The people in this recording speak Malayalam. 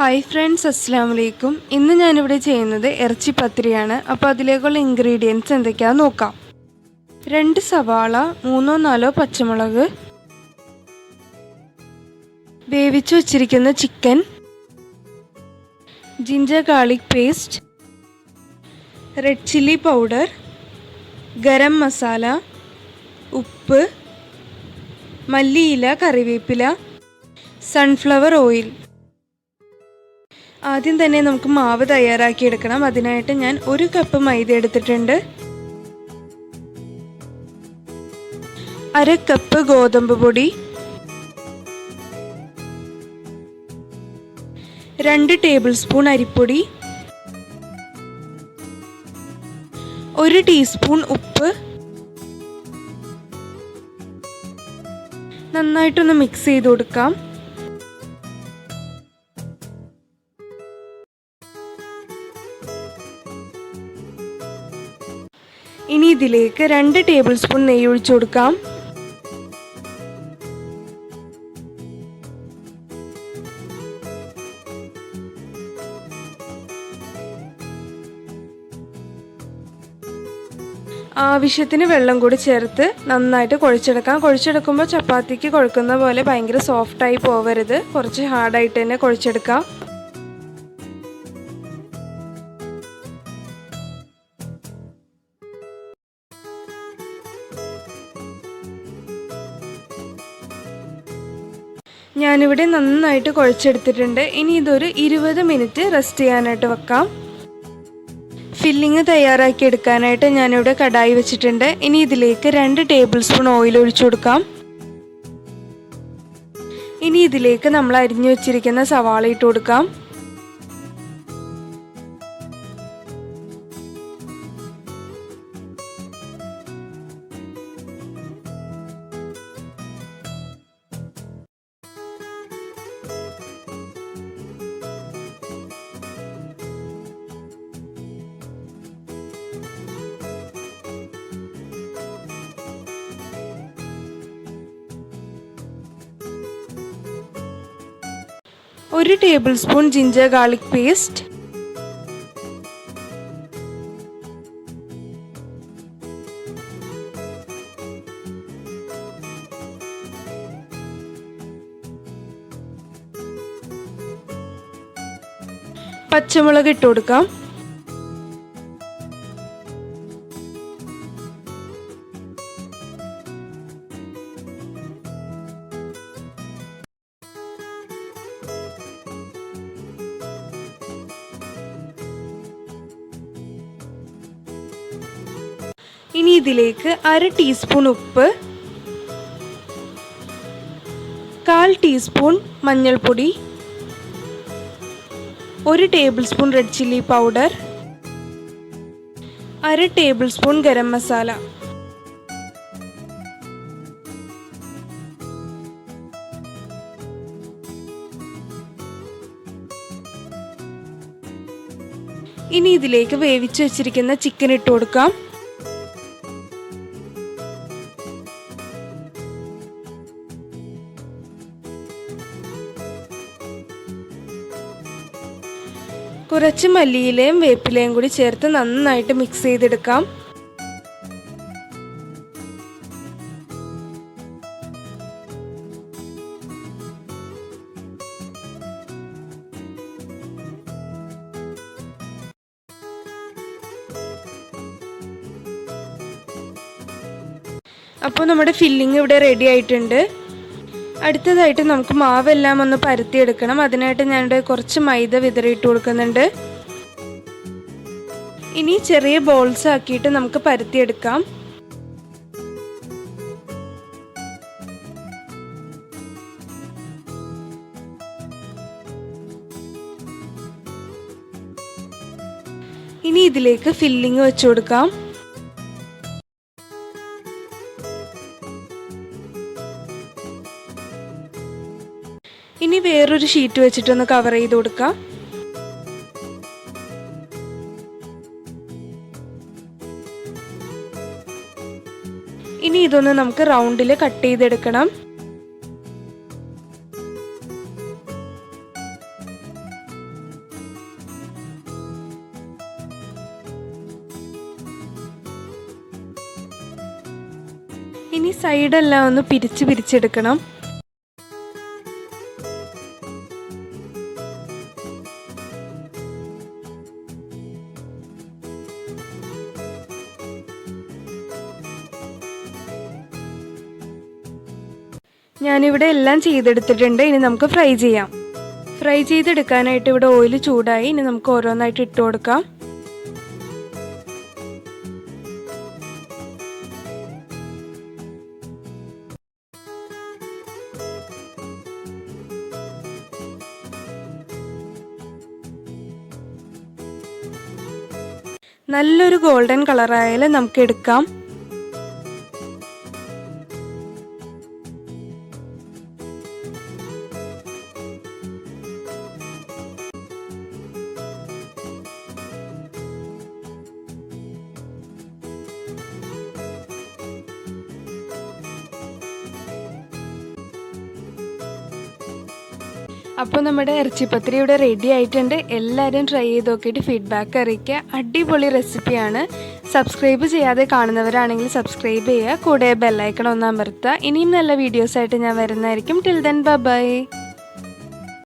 ഹായ് ഫ്രണ്ട്സ്, അസ്സലാമു അലൈക്കും. ഇന്ന് ഞാനിവിടെ ചെയ്യുന്നത് ഇറച്ചി പത്തിരിയാണ്. അപ്പോൾ അതിലേക്കുള്ള ഇൻഗ്രീഡിയൻസ് എന്തൊക്കെയാണെന്ന് നോക്കാം. 2 സവാള, 3-4 പച്ചമുളക്, വേവിച്ചു വച്ചിരിക്കുന്ന chicken, ginger garlic paste, red chilli powder, garam masala, ഉപ്പ്, മല്ലിയില, കറിവേപ്പില, സൺഫ്ലവർ ഓയിൽ. ആദ്യം തന്നെ നമുക്ക് മാവ് തയ്യാറാക്കിയെടുക്കണം. അതിനായിട്ട് ഞാൻ 1 കപ്പ് മൈദ എടുത്തിട്ടുണ്ട്, 1/2 കപ്പ് ഗോതമ്പ് പൊടി, 2 ടേബിൾ സ്പൂൺ അരിപ്പൊടി, 1 ടീസ്പൂൺ ഉപ്പ്. നന്നായിട്ടൊന്ന് മിക്സ് ചെയ്ത് കൊടുക്കാം. ഇനി ഇതിലേക്ക് 2 ടേബിൾ സ്പൂൺ നെയ്യ് ഒഴിച്ചു കൊടുക്കാം. ആവശ്യത്തിന് വെള്ളം കൂടി ചേർത്ത് നന്നായിട്ട് കുഴച്ചെടുക്കാം. കുഴച്ചെടുക്കുമ്പോൾ ചപ്പാത്തിക്ക് കുഴക്കുന്ന പോലെ ഭയങ്കര സോഫ്റ്റായി പോവരുത്, കുറച്ച് ഹാർഡായിട്ട് തന്നെ കുഴച്ചെടുക്കാം. ഞാനിവിടെ നന്നായിട്ട് കുഴച്ചെടുത്തിട്ടുണ്ട്. ഇനി ഇതൊരു 20 മിനിറ്റ് റെസ്റ്റ് ചെയ്യാനായിട്ട് വെക്കാം. ഫില്ലിങ് തയ്യാറാക്കി എടുക്കാനായിട്ട് ഞാനിവിടെ കടായി വെച്ചിട്ടുണ്ട്. ഇനി ഇതിലേക്ക് 2 ടേബിൾ സ്പൂൺ ഓയിൽ ഒഴിച്ചു കൊടുക്കാം. ഇനി ഇതിലേക്ക് നമ്മൾ അരിഞ്ഞു വെച്ചിരിക്കുന്ന സവാള ഇട്ട് കൊടുക്കാം. ഒരു table spoon ginger garlic paste, പച്ചമുളക് ഇട്ട് കൊടുക്കാം. ഇനി ഇതിലേക്ക് 1/2 ടീസ്പൂൺ ഉപ്പ്, 1/4 ടീസ്പൂൺ മഞ്ഞൾപ്പൊടി, 1 table spoon red chilli powder, 1/2 table spoon garam masala. ഇനി ഇതിലേക്ക് വേവിച്ചു വെച്ചിരിക്കുന്ന ചിക്കൻ ഇട്ട് കൊടുക്കാം. കുറച്ച് മല്ലിയിലയും വേപ്പിലയും കൂടി ചേർത്ത് നന്നായിട്ട് മിക്സ് ചെയ്തെടുക്കാം. അപ്പോൾ നമ്മുടെ ഫില്ലിംഗ് ഇവിടെ റെഡി ആയിട്ടുണ്ട്. അടുത്തതായിട്ട് നമുക്ക് മാവെല്ലാം ഒന്ന് പരത്തിയെടുക്കണം. അതിനായിട്ട് ഞാനിവിടെ കുറച്ച് മൈദ വിതറിയിട്ട് കൊടുക്കുന്നുണ്ട്. ഇനി ചെറിയ ബോൾസ് ആക്കിയിട്ട് നമുക്ക് പരത്തിയെടുക്കാം. ഇനി ഇതിലേക്ക് ഫില്ലിംഗ് വെച്ച് കൊടുക്കാം. ഇനി വേറൊരു ഷീറ്റ് വെച്ചിട്ടൊന്ന് കവർ ചെയ്ത് കൊടുക്കാം. ഇനി ഇതൊന്ന് നമുക്ക് റൗണ്ടിൽ കട്ട് ചെയ്തെടുക്കണം. ഇനി സൈഡെല്ലാം ഒന്ന് പിരിച്ചെടുക്കണം. ഞാനിവിടെ എല്ലാം ചെയ്തെടുത്തിട്ടുണ്ട്. ഇനി നമുക്ക് ഫ്രൈ ചെയ്യാം. ഫ്രൈ ചെയ്തെടുക്കാനായിട്ട് ഇവിടെ ഓയിൽ ചൂടായി. ഇനി നമുക്ക് ഓരോന്നായിട്ട് ഇട്ട് കൊടുക്കാം. നല്ലൊരു ഗോൾഡൻ കളറായാലും നമുക്ക് എടുക്കാം. അപ്പോൾ നമ്മുടെ ഇറച്ചിപ്പത്തിരി ഇവിടെ റെഡി ആയിട്ടുണ്ട്. എല്ലാവരും ട്രൈ ചെയ്ത് നോക്കിയിട്ട് ഫീഡ്ബാക്ക് അറിയിക്കുക. അടിപൊളി റെസിപ്പിയാണ്. സബ്സ്ക്രൈബ് ചെയ്യാതെ കാണുന്നവരാണെങ്കിൽ സബ്സ്ക്രൈബ് ചെയ്യുക. കൂടെ ബെല്ലൈക്കൺ ഒന്ന് അമർത്തുക. ഇനിയും നല്ല വീഡിയോസായിട്ട് ഞാൻ വരുന്നതായിരിക്കും. Till then bye.